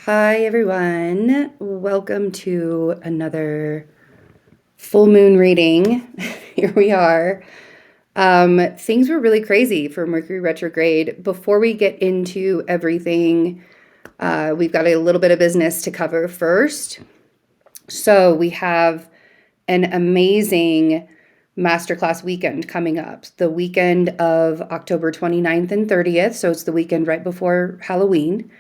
Hi, everyone. Welcome to another full moon reading. Here we are. Things were really crazy for Mercury retrograde. Before we get into everything, we've got a little bit of business to cover first. So we have an amazing masterclass weekend coming up, the weekend of October 29th and 30th. So it's the weekend right before Halloween.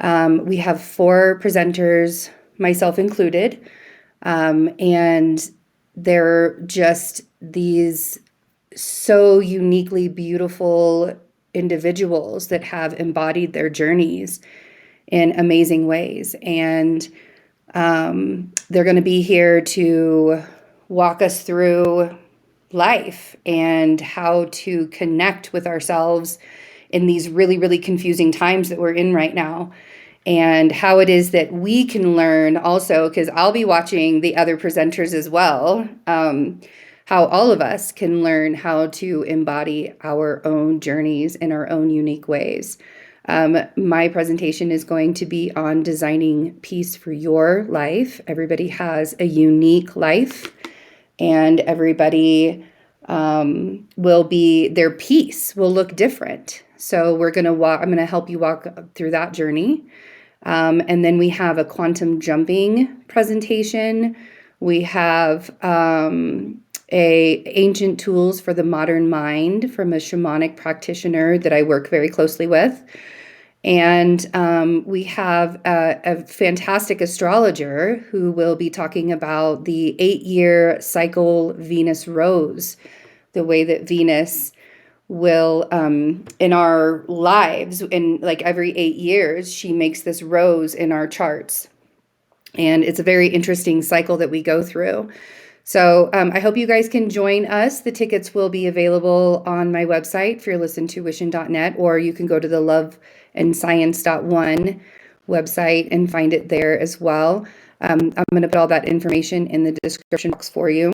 We have 4 presenters, myself included, and they're just these so uniquely beautiful individuals that have embodied their journeys in amazing ways. And they're going to be here to walk us through life and how to connect with ourselves in these really, really confusing times that we're in right now. And how it is that we can learn also, because I'll be watching the other presenters as well, how all of us can learn how to embody our own journeys in our own unique ways. My presentation is going to be on designing peace for your life. Everybody has a unique life, and everybody will be, their peace will look different. So I'm going to help you walk through that journey. And then we have a quantum jumping presentation. We have ancient tools for the modern mind from a shamanic practitioner that I work very closely with. And we have a fantastic astrologer who will be talking about the 8-year cycle Venus rose, the way that Venus will in our lives, in like every 8 years, she makes this rose in our charts. And it's a very interesting cycle that we go through. So I hope you guys can join us. The tickets will be available on my website, fearlessintuition.net, or you can go to the loveandscience.one website and find it there as well. I'm going to put all that information in the description box for you.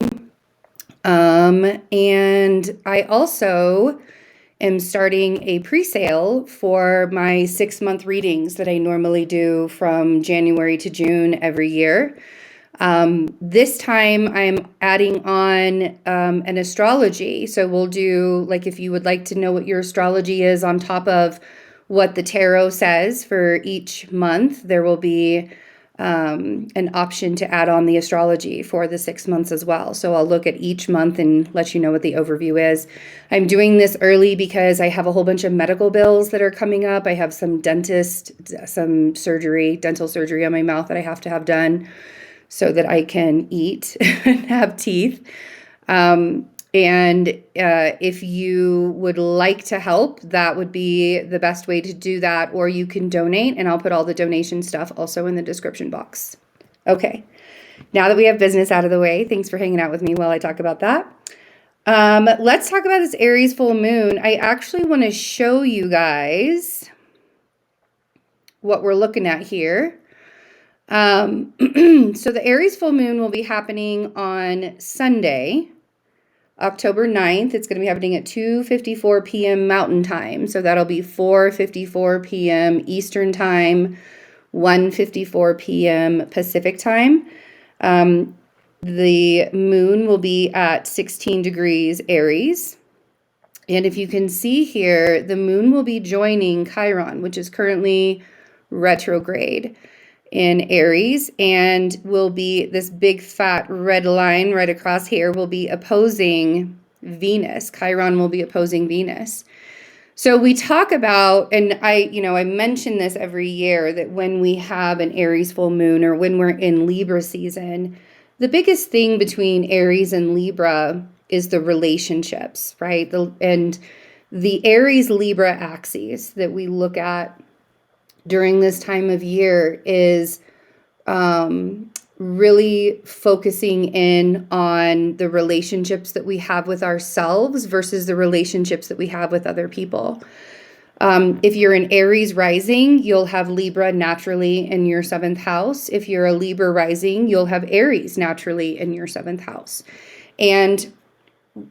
And I also am starting a pre-sale for my 6-month readings that I normally do from January to June every year. This time I'm adding on an astrology. So we'll do, like, if you would like to know what your astrology is on top of what the tarot says for each month, there will be an option to add on the astrology for the 6 months as well. So I'll look at each month and let you know what the overview is. I'm doing this early because I have a whole bunch of medical bills that are coming up. I have some dental surgery on my mouth that I have to have done so that I can eat and have teeth. And if you would like to help, that would be the best way to do that. Or you can donate, and I'll put all the donation stuff also in the description box. Okay, now that we have business out of the way, thanks for hanging out with me while I talk about that. Let's talk about this Aries full moon. I actually want to show you guys what we're looking at here. So the Aries full moon will be happening on Sunday, October 9th. It's going to be happening at 2:54 p.m. Mountain Time. So that'll be 4:54 p.m. Eastern Time, 1:54 p.m. Pacific Time. The moon will be at 16 degrees Aries. And if you can see here, the moon will be joining Chiron, which is currently retrograde in Aries, and will be this big fat red line right across here will be opposing Venus. Chiron will be opposing Venus. So we talk about, and I mention this every year, that when we have an Aries full moon or when we're in Libra season, the biggest thing between Aries and Libra is the relationships, right? And the Aries Libra axis that we look at during this time of year is really focusing in on the relationships that we have with ourselves versus the relationships that we have with other people. If you're an Aries rising, you'll have Libra naturally in your 7th house. If you're a Libra rising, you'll have Aries naturally in your 7th house. And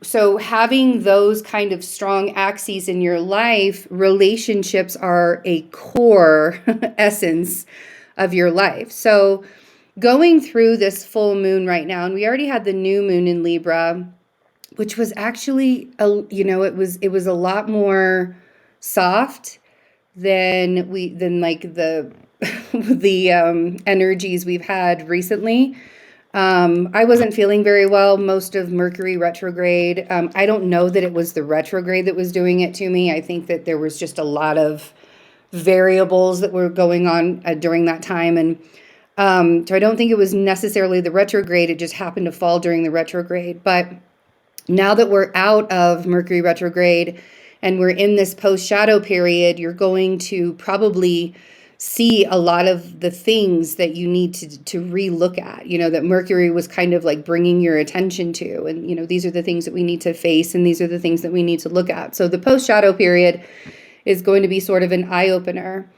so having those kind of strong axes in your life, relationships are a core essence of your life. So going through this full moon right now, and we already had the new moon in Libra, which was actually, it was a lot more soft than like the the energies we've had recently. I wasn't feeling very well most of Mercury retrograde. I don't know that it was the retrograde that was doing it to me. I think that there was just a lot of variables that were going on during that time. And so I don't think it was necessarily the retrograde. It just happened to fall during the retrograde. But now that we're out of Mercury retrograde and we're in this post-shadow period, you're going to probably see a lot of the things that you need to relook at, that Mercury was kind of like bringing your attention to. And, these are the things that we need to face, and these are the things that we need to look at. So the post-shadow period is going to be sort of an eye-opener.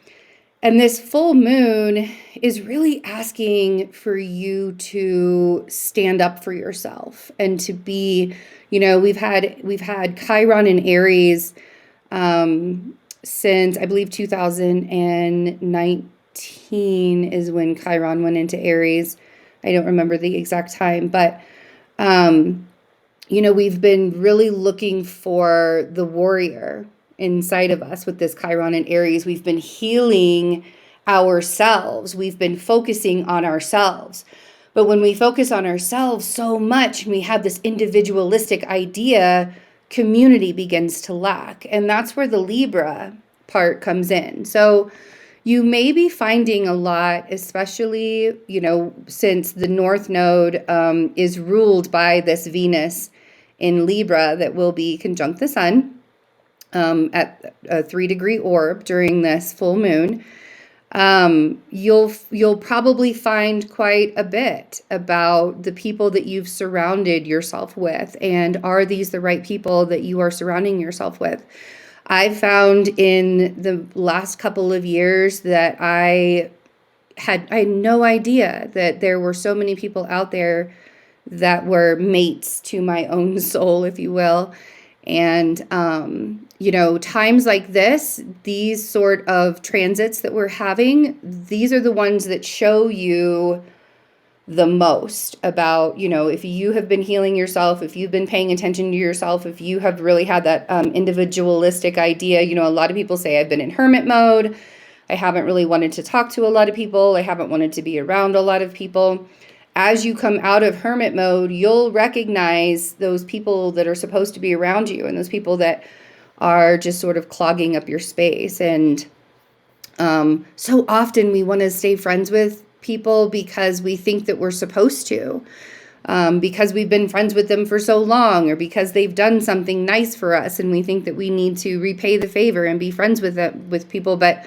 And this full moon is really asking for you to stand up for yourself and to be, we've had Chiron in Aries since I believe 2019 is when Chiron went into Aries. I don't remember the exact time, but we've been really looking for the warrior inside of us with this Chiron in Aries. We've been healing ourselves. We've been focusing on ourselves. But when we focus on ourselves so much and we have this individualistic idea, community begins to lack. And that's where the Libra part comes in. So you may be finding a lot, especially, since the North Node is ruled by this Venus in Libra that will be conjunct the Sun at a 3-degree orb during this full moon. You'll probably find quite a bit about the people that you've surrounded yourself with, and are these the right people that you are surrounding yourself with? I've found in the last couple of years that I had no idea that there were so many people out there that were mates to my own soul, if you will. And, times like this, these sort of transits that we're having, these are the ones that show you the most about, if you have been healing yourself, if you've been paying attention to yourself, if you have really had that individualistic idea. A lot of people say I've been in hermit mode. I haven't really wanted to talk to a lot of people. I haven't wanted to be around a lot of people. As you come out of hermit mode, you'll recognize those people that are supposed to be around you and those people that are just sort of clogging up your space. And so often we want to stay friends with people because we think that we're supposed to, because we've been friends with them for so long, or because they've done something nice for us, and we think that we need to repay the favor and be friends with them, with people. But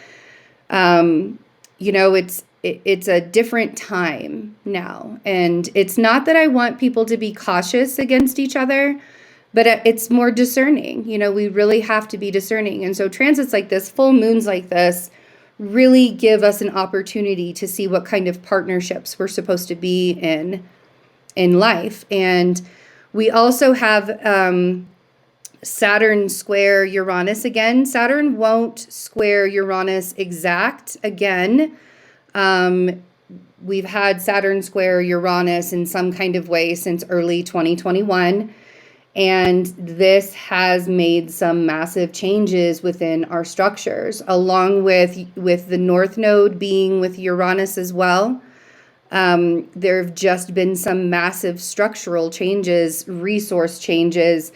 it's a different time now. And it's not that I want people to be cautious against each other, but it's more discerning. We really have to be discerning. And so transits like this, full moons like this, really give us an opportunity to see what kind of partnerships we're supposed to be in life. And we also have Saturn square Uranus again. Saturn won't square Uranus exact again. We've had Saturn square Uranus in some kind of way since early 2021. And this has made some massive changes within our structures, along with the North Node being with Uranus as well. There have just been some massive structural changes, resource changes.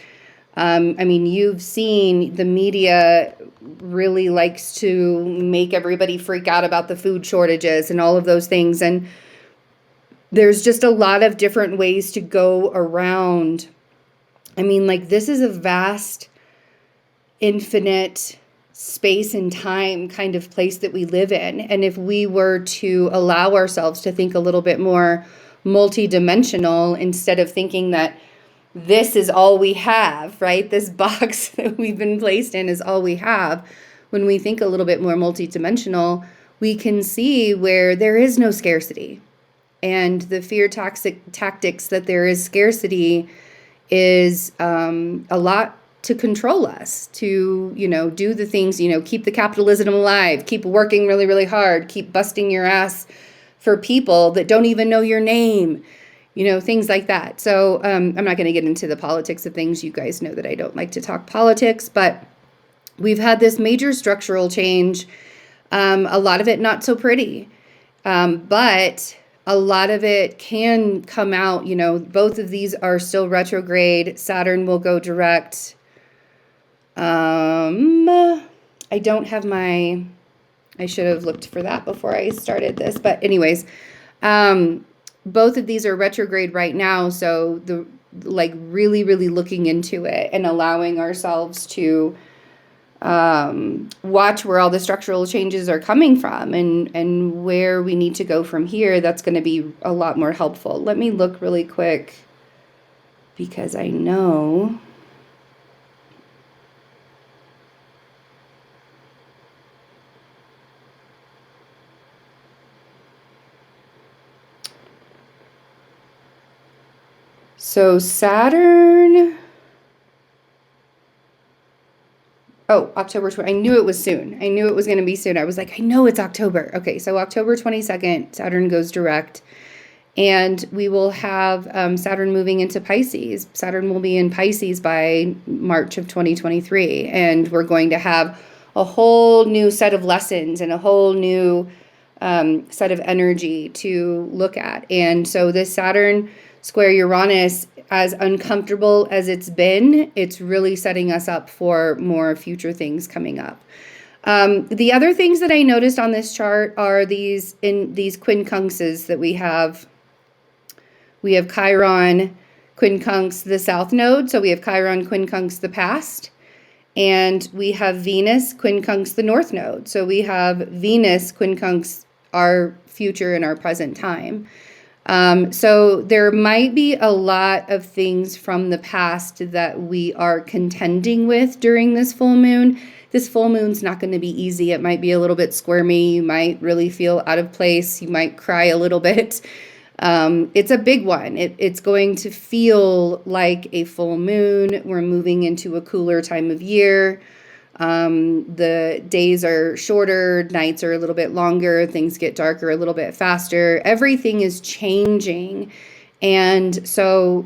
You've seen the media really likes to make everybody freak out about the food shortages and all of those things. And there's just a lot of different ways to go around. This is a vast, infinite space and time kind of place that we live in. And if we were to allow ourselves to think a little bit more multidimensional, instead of thinking that this is all we have, right? This box that we've been placed in is all we have. When we think a little bit more multidimensional, we can see where there is no scarcity. And the fear tactics that there is scarcity is a lot to control us, to, you know, do the things, you know, keep the capitalism alive, keep working really, really hard, keep busting your ass for people that don't even know your name, you know, things like that. So I'm not going to get into the politics of things. You guys know that I don't like to talk politics, but we've had this major structural change. A lot of it not so pretty, but a lot of it can come out. You know, both of these are still retrograde. Saturn will go direct. I don't have my, I should have looked for that before I started this, but anyways, both of these are retrograde right now. So the, like, really, really looking into it and allowing ourselves to watch where all the structural changes are coming from and where we need to go from here. That's going to be a lot more helpful. Let me look really quick because I know. So Saturn, oh, October 20, I knew it was soon. I knew it was going to be soon. I was like, I know it's October. Okay, so October 22nd, Saturn goes direct. And we will have Saturn moving into Pisces. Saturn will be in Pisces by March of 2023. And we're going to have a whole new set of lessons and a whole new set of energy to look at. And so this Saturn square Uranus, as uncomfortable as it's been, it's really setting us up for more future things coming up. The other things that I noticed on this chart are these quincunxes that we have. We have Chiron quincunx the south node, so we have Chiron quincunx the past, and we have Venus quincunx the north node, so we have Venus quincunx our future and our present time. So there might be a lot of things from the past that we are contending with during this full moon. This full moon's not going to be easy. It might be a little bit squirmy. You might really feel out of place. You might cry a little bit. It's a big one. It's going to feel like a full moon. We're moving into a cooler time of year. The days are shorter, nights are a little bit longer, things get darker a little bit faster. Everything is changing. And so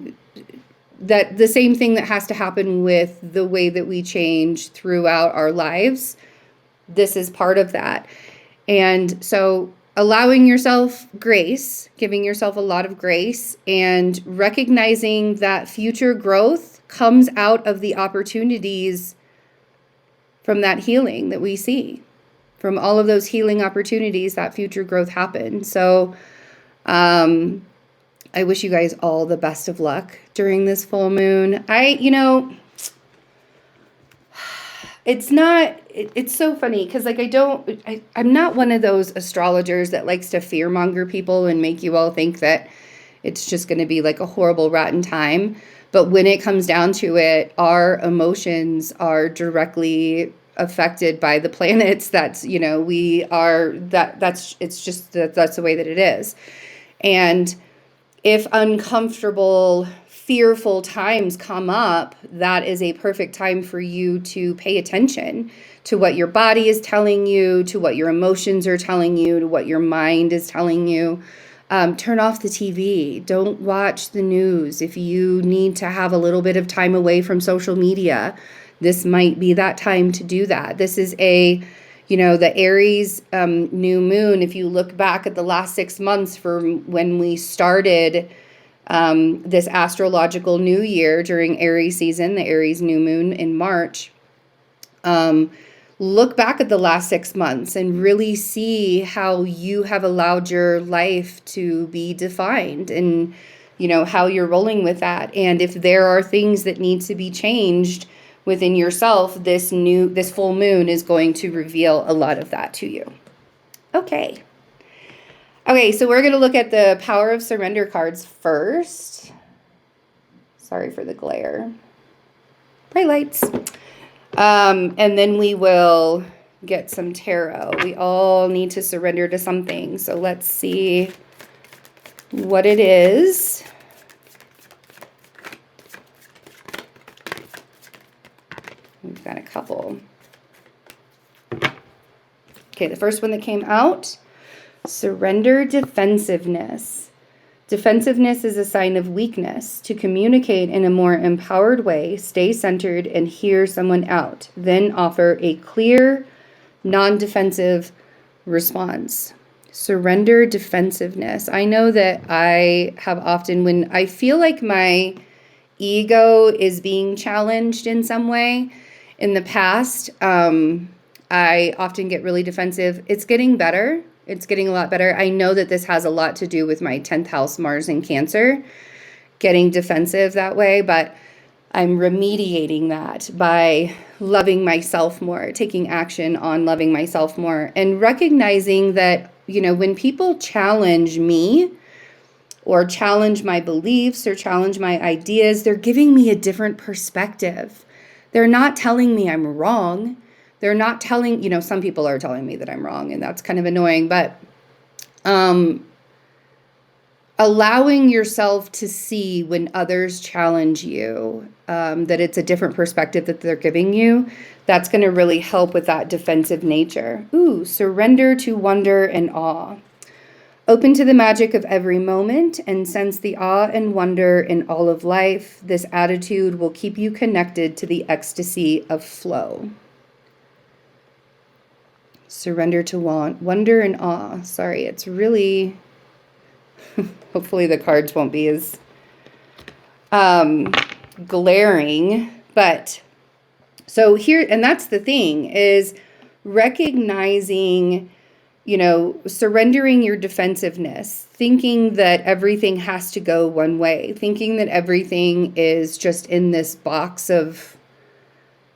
that the same thing that has to happen with the way that we change throughout our lives, this is part of that. And so allowing yourself grace, giving yourself a lot of grace, and recognizing that future growth comes out of the opportunities from that healing that we see. From all of those healing opportunities, that future growth happens. So I wish you guys all the best of luck during this full moon. It's so funny because, like, I'm not one of those astrologers that likes to fearmonger people and make you all think that it's just going to be like a horrible, rotten time. But when it comes down to it, our emotions are directly affected by the planets. That's, you know, that's the way that it is. And if uncomfortable, fearful times come up, that is a perfect time for you to pay attention to what your body is telling you, to what your emotions are telling you, to what your mind is telling you. Turn off the TV. Don't watch the news. If you need to have a little bit of time away from social media, this might be that time to do that. This is the Aries new moon. If you look back at the last 6 months from when we started this astrological new year during Aries season, the Aries new moon in March, look back at the last 6 months and really see how you have allowed your life to be defined and, you know, how you're rolling with that. And if there are things that need to be changed within yourself, this full moon is going to reveal a lot of that to you. Okay, so we're going to look at the Power of Surrender cards first. Sorry for the glare. Bright lights. And then we will get some tarot. We all need to surrender to something. So let's see what it is. couple. Okay, the first one that came out, surrender defensiveness. Defensiveness is a sign of weakness. To communicate in a more empowered way, stay centered and hear someone out. Then offer a clear, non-defensive response. Surrender defensiveness. I know that I have often, when I feel like my ego is being challenged in some way in the past, I often get really defensive. It's getting better. It's getting a lot better. I know that this has a lot to do with my 10th house Mars in Cancer, getting defensive that way, but I'm remediating that by loving myself more, taking action on loving myself more, and recognizing that, you know, when people challenge me or challenge my beliefs or challenge my ideas, they're giving me a different perspective. They're not telling me I'm wrong. They're not telling, you know, some people are telling me that I'm wrong, and that's kind of annoying, but allowing yourself to see when others challenge you, that it's a different perspective that they're giving you, that's going to really help with that defensive nature. Ooh, surrender to wonder and awe. Open to the magic of every moment and sense the awe and wonder in all of life. This attitude will keep you connected to the ecstasy of flow. Surrender to wonder and awe. Sorry, it's really... Hopefully the cards won't be as glaring. But so here, and that's the thing, is recognizing, you know, surrendering your defensiveness, thinking that everything has to go one way, thinking that everything is just in this box of,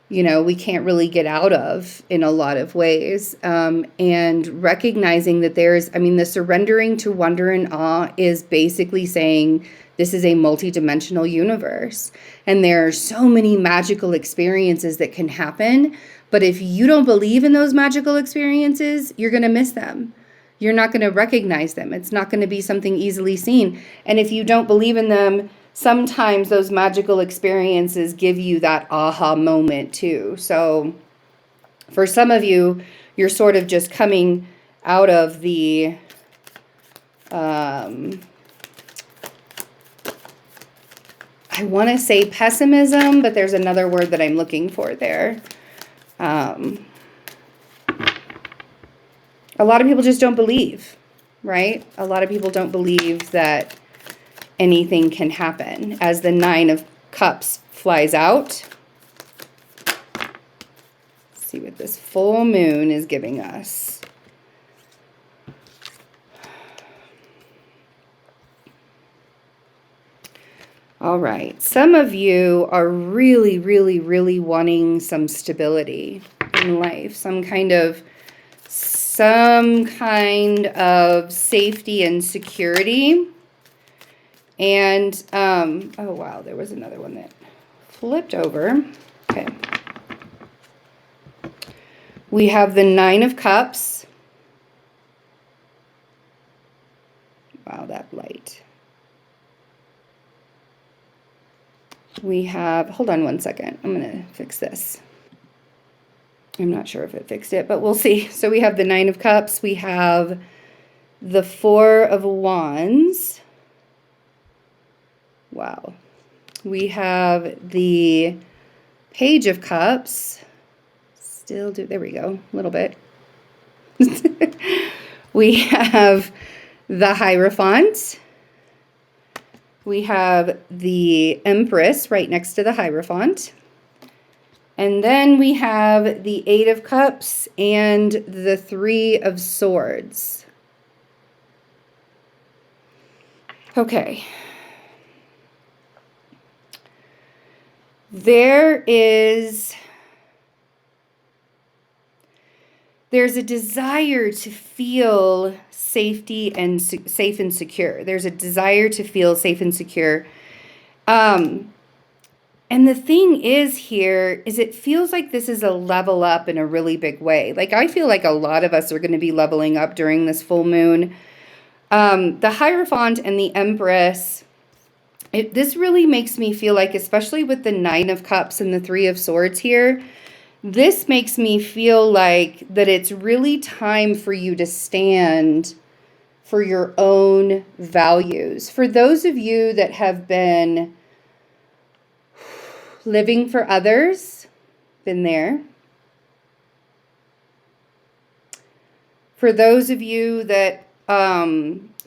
you know, we can't really get out of in a lot of ways. And recognizing that there's, I mean, the surrendering to wonder and awe is basically saying this is a multidimensional universe. And there are so many magical experiences that can happen. But if you don't believe in those magical experiences, you're going to miss them. You're not going to recognize them. It's not going to be something easily seen. And if you don't believe in them, sometimes those magical experiences give you that aha moment too. So for some of you, you're sort of just coming out of the, I want to say pessimism, but there's another word that I'm looking for there. A lot of people just don't believe, right? A lot of people don't believe that anything can happen. As the 9 of Cups flies out, let's see what this full moon is giving us. All right, some of you are really, really, really wanting some stability in life, some kind of safety and security. And, oh wow, there was another one that flipped over. Okay. We have the 9 of Cups. Wow, that light. We have, hold on one second. I'm going to fix this. I'm not sure if it fixed it, but we'll see. So we have the 9 of Cups. We have the 4 of Wands. Wow. We have the Page of Cups. There we go, a little bit. We have the Hierophant. We have the Empress right next to the Hierophant. And then we have the 8 of Cups and the 3 of Swords. Okay. There's a desire to feel safety and safe and secure. There's a desire to feel safe and secure. And the thing is here is it feels like this is a level up in a really big way. Like I feel like a lot of us are going to be leveling up during this full moon. The Hierophant and the Empress, this really makes me feel like, especially with the 9 of Cups and the 3 of Swords here, This makes me feel like that it's really time for you to stand for your own values. For those of you that have been living for others, been there. For those of you that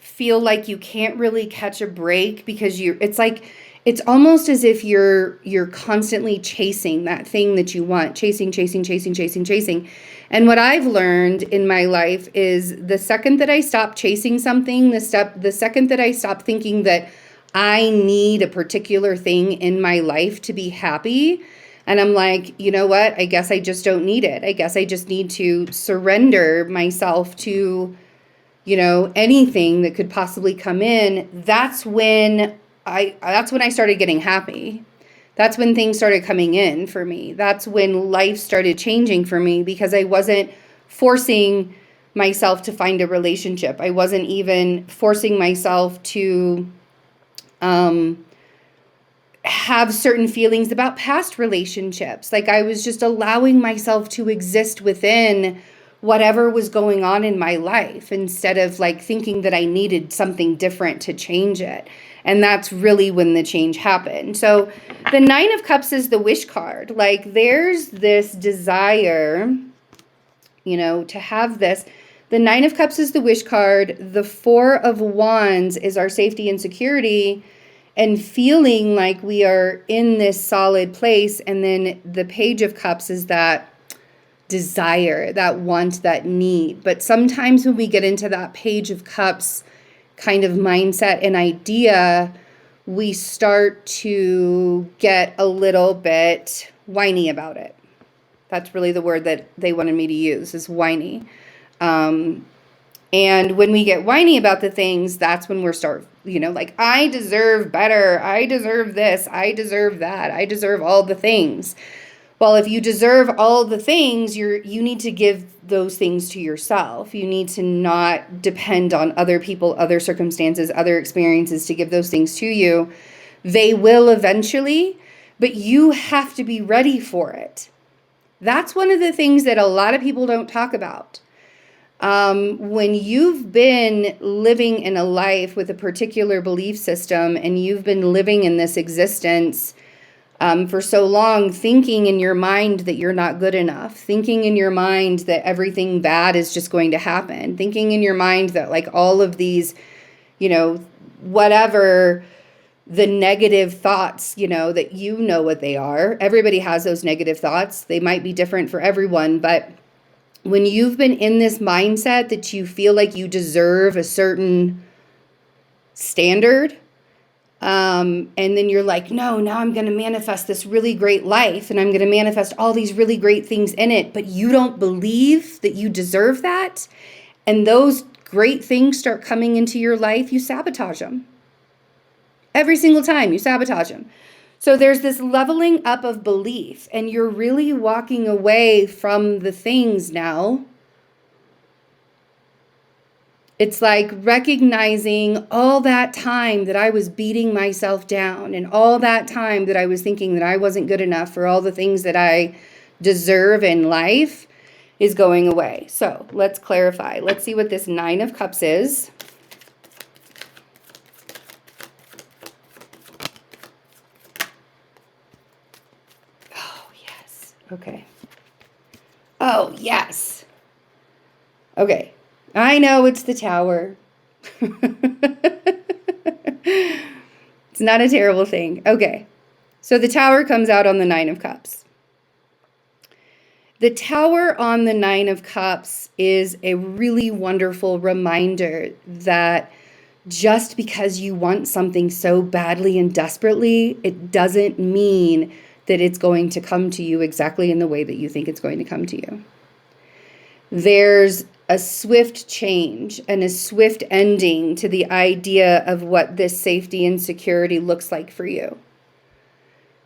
feel like you can't really catch a break because it's almost as if you're constantly chasing that thing that you want, chasing. And what I've learned in my life is the second that I stop chasing something, the second that I stop thinking that I need a particular thing in my life to be happy, and I'm like, you know what? I guess I just don't need it. I guess I just need to surrender myself to, anything that could possibly come in. That's when I started getting happy. That's when things started coming in for me. That's when life started changing for me, because I wasn't forcing myself to find a relationship. I wasn't even forcing myself to have certain feelings about past relationships. Like, I was just allowing myself to exist within whatever was going on in my life, instead of like thinking that I needed something different to change it. And that's really when the change happened. So the Nine of Cups is the wish card. Like, there's this desire, to have this. The Nine of Cups is the wish card. The Four of Wands is our safety and security, and feeling like we are in this solid place. And then the Page of Cups is that desire, that want, that need. But sometimes when we get into that Page of Cups kind of mindset and idea, we start to get a little bit whiny about it. That's really the word that they wanted me to use, is whiny. And when we get whiny about the things, that's when we're like, I deserve better. I deserve this. I deserve that. I deserve all the things. Well, if you deserve all the things, you need to give those things to yourself. You need to not depend on other people, other circumstances, other experiences to give those things to you. They will eventually, but you have to be ready for it. That's one of the things that a lot of people don't talk about. When you've been living in a life with a particular belief system, and you've been living in this existence for so long, thinking in your mind that you're not good enough, thinking in your mind that everything bad is just going to happen, thinking in your mind that like all of these, whatever the negative thoughts, that what they are. Everybody has those negative thoughts. They might be different for everyone, but when you've been in this mindset that you feel like you deserve a certain standard, and then you're like, no, now I'm going to manifest this really great life, and I'm going to manifest all these really great things in it, but you don't believe that you deserve that, and those great things start coming into your life, you sabotage them. Every single time you sabotage them. So there's this leveling up of belief, and you're really walking away from the things now. It's like recognizing all that time that I was beating myself down, and all that time that I was thinking that I wasn't good enough for all the things that I deserve in life is going away. So let's clarify. Let's see what this Nine of Cups is. Okay. Oh, yes. Okay. I know it's the Tower. It's not a terrible thing. Okay. So the Tower comes out on the Nine of Cups. The Tower on the Nine of Cups is a really wonderful reminder that just because you want something so badly and desperately, it doesn't mean that it's going to come to you exactly in the way that you think it's going to come to you. There's a swift change and a swift ending to the idea of what this safety and security looks like for you.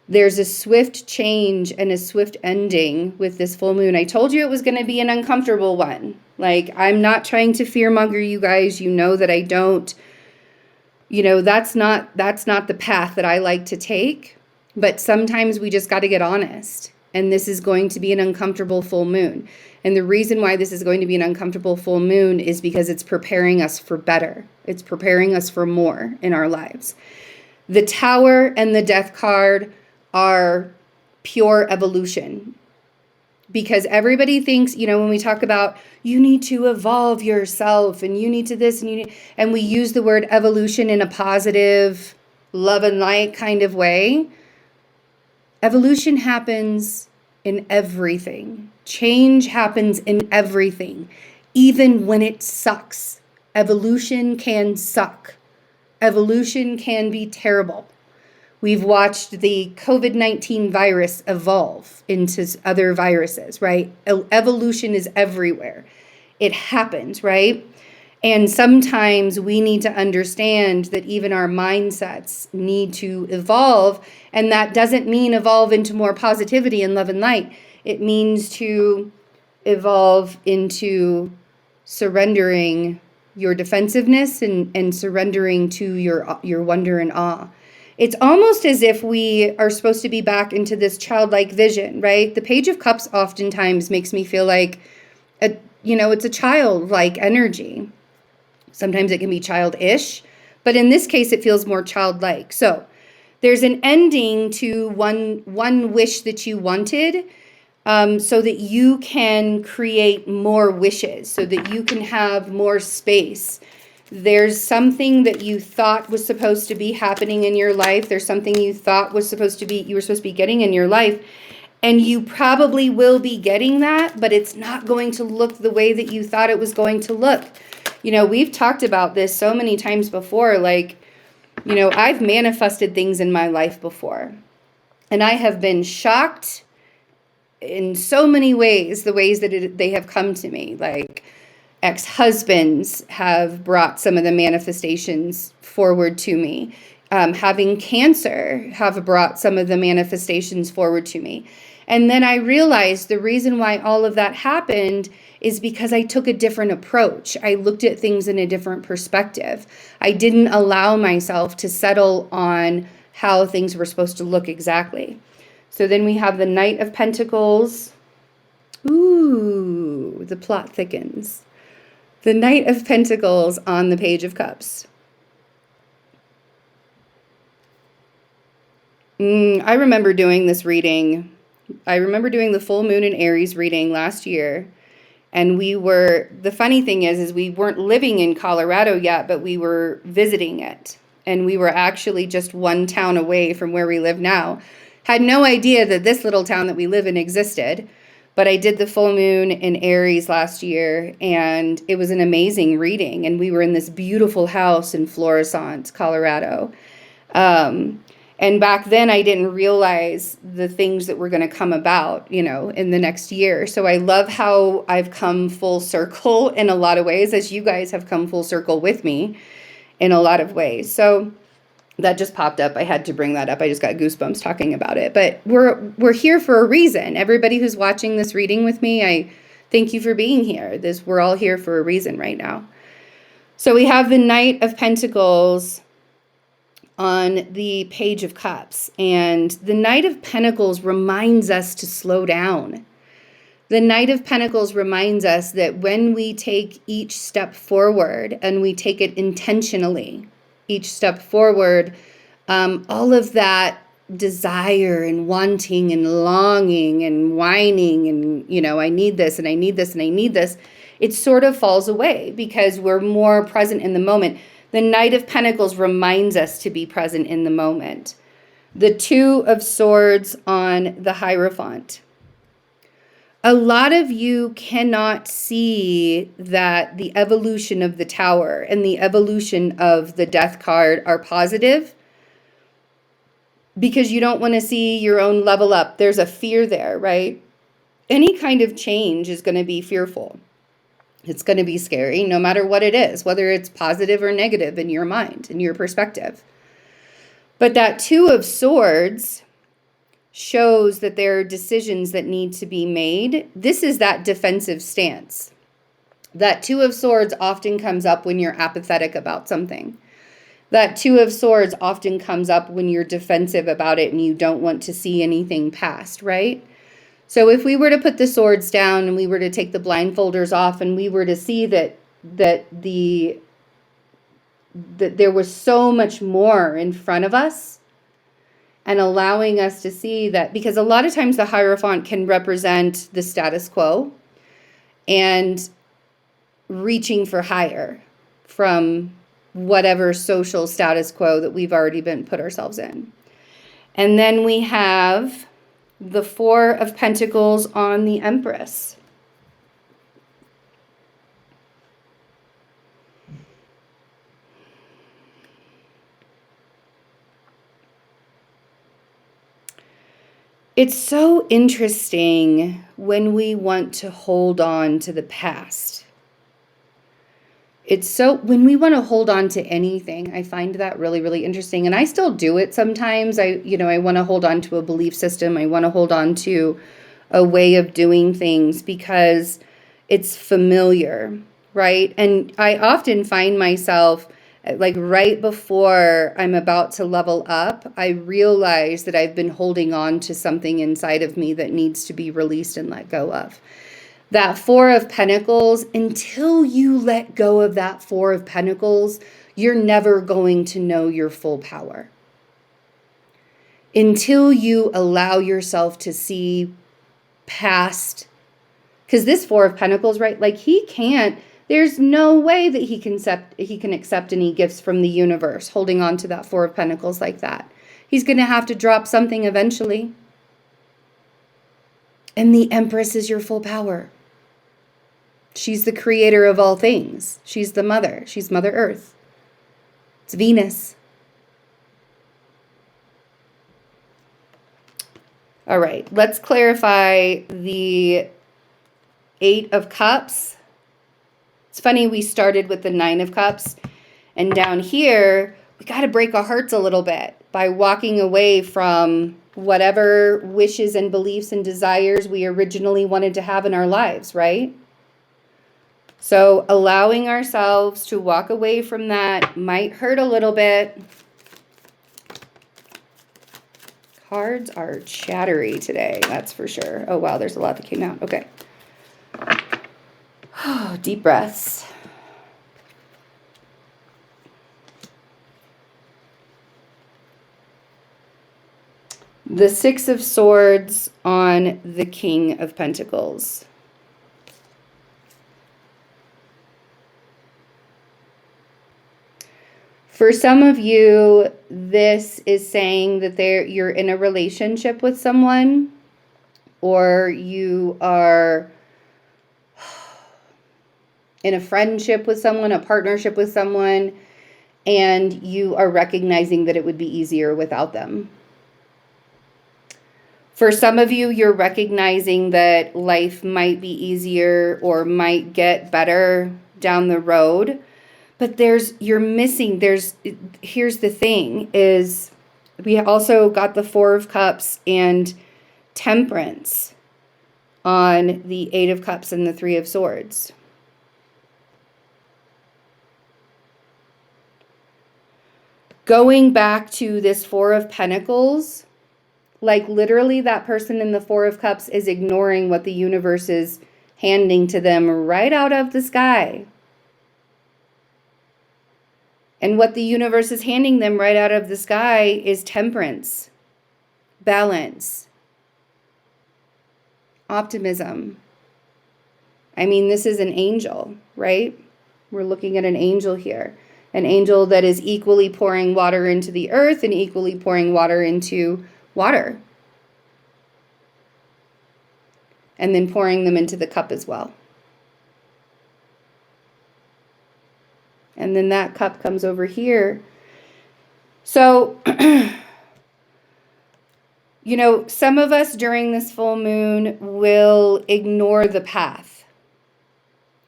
There's a swift change and a swift ending with this full moon. I told you it was going to be an uncomfortable one. Like, I'm not trying to fearmonger you guys. You know that I don't, that's not the path that I like to take. But sometimes we just got to get honest. And this is going to be an uncomfortable full moon. And the reason why this is going to be an uncomfortable full moon is because it's preparing us for better. It's preparing us for more in our lives. The Tower and the Death card are pure evolution. Because everybody thinks, when we talk about you need to evolve yourself and you need to this and we use the word evolution in a positive, love and light kind of way. Evolution happens in everything. Change happens in everything, even when it sucks. Evolution can suck. Evolution can be terrible. We've watched the COVID-19 virus evolve into other viruses, right? Evolution is everywhere. It happens, right? And sometimes we need to understand that even our mindsets need to evolve. And that doesn't mean evolve into more positivity and love and light. It means to evolve into surrendering your defensiveness and surrendering to your wonder and awe. It's almost as if we are supposed to be back into this childlike vision, right? The Page of Cups oftentimes makes me feel like, it's a childlike energy. Sometimes it can be childish, but in this case, it feels more childlike. So there's an ending to one wish that you wanted, so that you can create more wishes, so that you can have more space. There's something that you thought was supposed to be happening in your life. There's something you thought you were supposed to be getting in your life. And you probably will be getting that, but it's not going to look the way that you thought it was going to look. We've talked about this so many times before. I've manifested things in my life before. And I have been shocked in so many ways, the ways that they have come to me. Like, ex-husbands have brought some of the manifestations forward to me. Having cancer have brought some of the manifestations forward to me. And then I realized the reason why all of that happened is because I took a different approach. I looked at things in a different perspective. I didn't allow myself to settle on how things were supposed to look exactly. So then we have the Knight of Pentacles. Ooh, the plot thickens. The Knight of Pentacles on the Page of Cups. I remember doing this reading. I remember doing the full moon in Aries reading last year. And the funny thing is we weren't living in Colorado yet, but we were visiting it. And we were actually just one town away from where we live now. Had no idea that this little town that we live in existed. But I did the full moon in Aries last year, and it was an amazing reading. And we were in this beautiful house in Florissant, Colorado. And back then, I didn't realize the things that were going to come about, in the next year. So I love how I've come full circle in a lot of ways, as you guys have come full circle with me in a lot of ways. So that just popped up. I had to bring that up. I just got goosebumps talking about it. But we're here for a reason. Everybody who's watching this reading with me, I thank you for being here. We're all here for a reason right now. So we have the Knight of Pentacles on the Page of Cups. And the Knight of Pentacles reminds us to slow down. The Knight of Pentacles reminds us that when we take each step forward and we take it intentionally, each step forward, all of that desire and wanting and longing and whining and, I need this and I need this and I need this, it sort of falls away because we're more present in the moment. The Knight of Pentacles reminds us to be present in the moment. The Two of Swords on the Hierophant. A lot of you cannot see that the evolution of the Tower and the evolution of the Death card are positive because you don't want to see your own level up. There's a fear there, right? Any kind of change is going to be fearful. It's going to be scary no matter what it is, whether it's positive or negative in your mind, in your perspective. But that Two of Swords shows that there are decisions that need to be made. This is that defensive stance. That Two of Swords often comes up when you're apathetic about something. That Two of Swords often comes up when you're defensive about it and you don't want to see anything past, right? So if we were to put the swords down and we were to take the blindfolders off and we were to see that there was so much more in front of us, and allowing us to see that, because a lot of times the Hierophant can represent the status quo and reaching for higher from whatever social status quo that we've already been put ourselves in. And then we have the Four of Pentacles on the Empress. It's so interesting when we want to hold on to the past. When we want to hold on to anything, I find that really, really interesting. And I still do it sometimes. I want to hold on to a belief system. I want to hold on to a way of doing things because it's familiar, right? And I often find myself, like right before I'm about to level up, I realize that I've been holding on to something inside of me that needs to be released and let go of. That Four of Pentacles, until you let go of that Four of Pentacles, you're never going to know your full power. Until you allow yourself to see past, because this Four of Pentacles, right? Like there's no way that he can accept any gifts from the universe holding on to that Four of Pentacles like that. He's going to have to drop something eventually. And the Empress is your full power. She's the creator of all things. She's the mother. She's Mother Earth. It's Venus. All right, let's clarify the Eight of Cups. It's funny, we started with the Nine of Cups, and down here, we got to break our hearts a little bit by walking away from whatever wishes and beliefs and desires we originally wanted to have in our lives, right? So allowing ourselves to walk away from that might hurt a little bit. Cards are chattery today, that's for sure. Oh, wow, there's a lot that came out. Okay. Oh, deep breaths. The Six of Swords on the King of Pentacles. For some of you, this is saying that you're in a relationship with someone, or you are in a friendship with someone, a partnership with someone, and you are recognizing that it would be easier without them. For some of you, you're recognizing that life might be easier or might get better down the road. But here's the thing, is we also got the Four of Cups and Temperance on the Eight of Cups and the Three of Swords. Going back to this Four of Pentacles, like literally that person in the Four of Cups is ignoring what the universe is handing to them right out of the sky. And what the universe is handing them right out of the sky is temperance, balance, optimism. I mean, this is an angel, right? We're looking at an angel here. An angel that is equally pouring water into the earth and equally pouring water into water. And then pouring them into the cup as well. And then that cup comes over here. So, some of us during this full moon will ignore the path.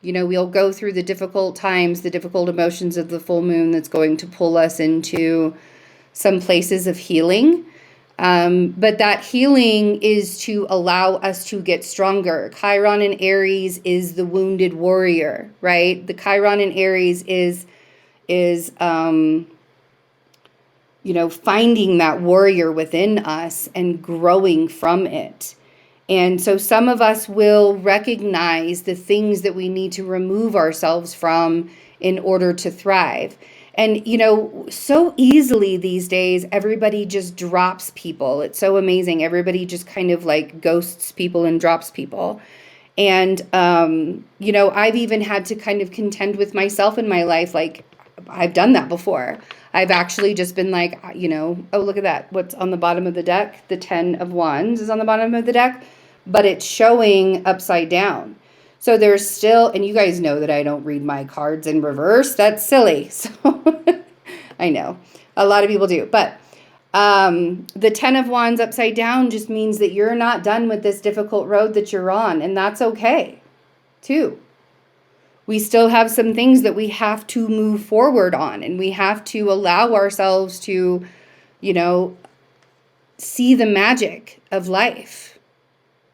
We'll go through the difficult times, the difficult emotions of the full moon that's going to pull us into some places of healing. But that healing is to allow us to get stronger. Chiron in Aries is the wounded warrior, right? The Chiron in Aries is finding that warrior within us and growing from it. And so some of us will recognize the things that we need to remove ourselves from in order to thrive. And, you know, so easily these days, everybody just drops people. It's so amazing. Everybody just kind of like ghosts people and drops people. And, you know, I've even had to kind of contend with myself in my life. Like, I've done that before. I've actually just been like, you know, oh, look at that. What's on the bottom of the deck? The 10 of Wands is on the bottom of the deck, but it's showing upside down. So there's still, and you guys know that I don't read my cards in reverse. That's silly. So I know a lot of people do, but the 10 of Wands upside down just means that you're not done with this difficult road that you're on, and that's okay too. We still have some things that we have to move forward on, and we have to allow ourselves to, you know, see the magic of life.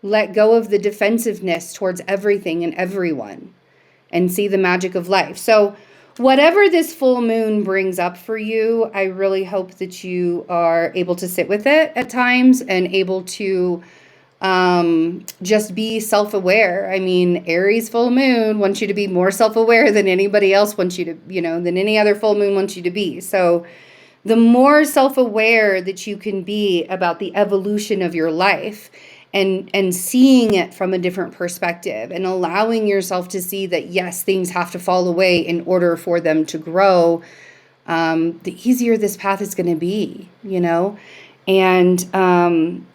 Let go of the defensiveness towards everything and everyone and see the magic of life. So whatever this full moon brings up for you, I really hope that you are able to sit with it at times and able to just be self-aware. I mean, Aries full moon wants you to be more self-aware than anybody else wants you to, you know, than any other full moon wants you to be. So the more self-aware that you can be about the evolution of your life and seeing it from a different perspective and allowing yourself to see that, yes, things have to fall away in order for them to grow, the easier this path is going to be, you know? And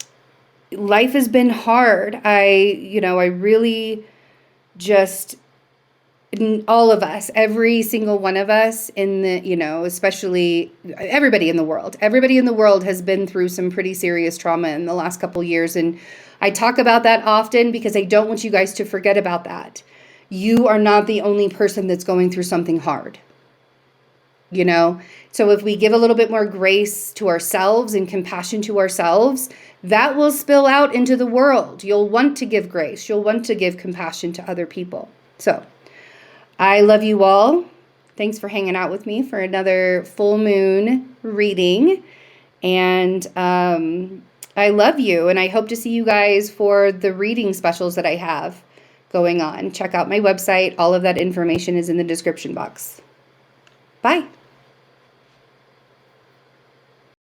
life has been hard. I really just, all of us, every single one of us in the, you know, especially everybody in the world has been through some pretty serious trauma in the last couple years. And I talk about that often because I don't want you guys to forget about that. You are not the only person that's going through something hard, you know? So if we give a little bit more grace to ourselves and compassion to ourselves, that will spill out into the world. You'll want to give grace. You'll want to give compassion to other people. So I love you all. Thanks for hanging out with me for another full moon reading. And I love you. And I hope to see you guys for the reading specials that I have going on. Check out my website. All of that information is in the description box. Bye.